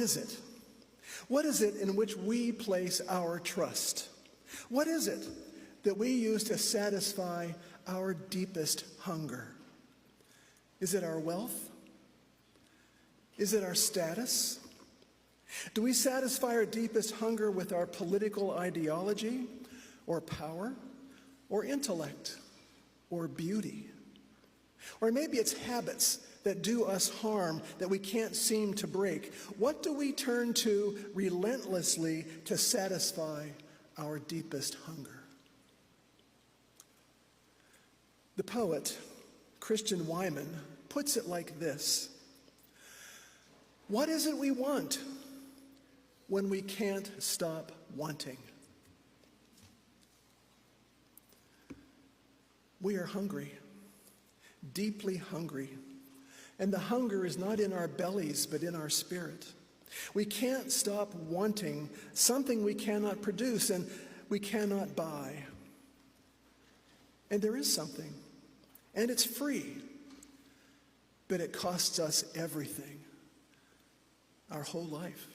is it? What is it in which we place our trust? What is it that we use to satisfy our deepest hunger? Is it our wealth? Is it our status? Do we satisfy our deepest hunger with our political ideology, or power, or intellect, or beauty? Or maybe it's habits that do us harm that we can't seem to break. What do we turn to relentlessly to satisfy our deepest hunger? The poet Christian Wyman puts it like this: what is it we want when we can't stop wanting? We are hungry, deeply hungry. And the hunger is not in our bellies, but in our spirit. We can't stop wanting something we cannot produce and we cannot buy. And there is something, and it's free, but it costs us everything, our whole life.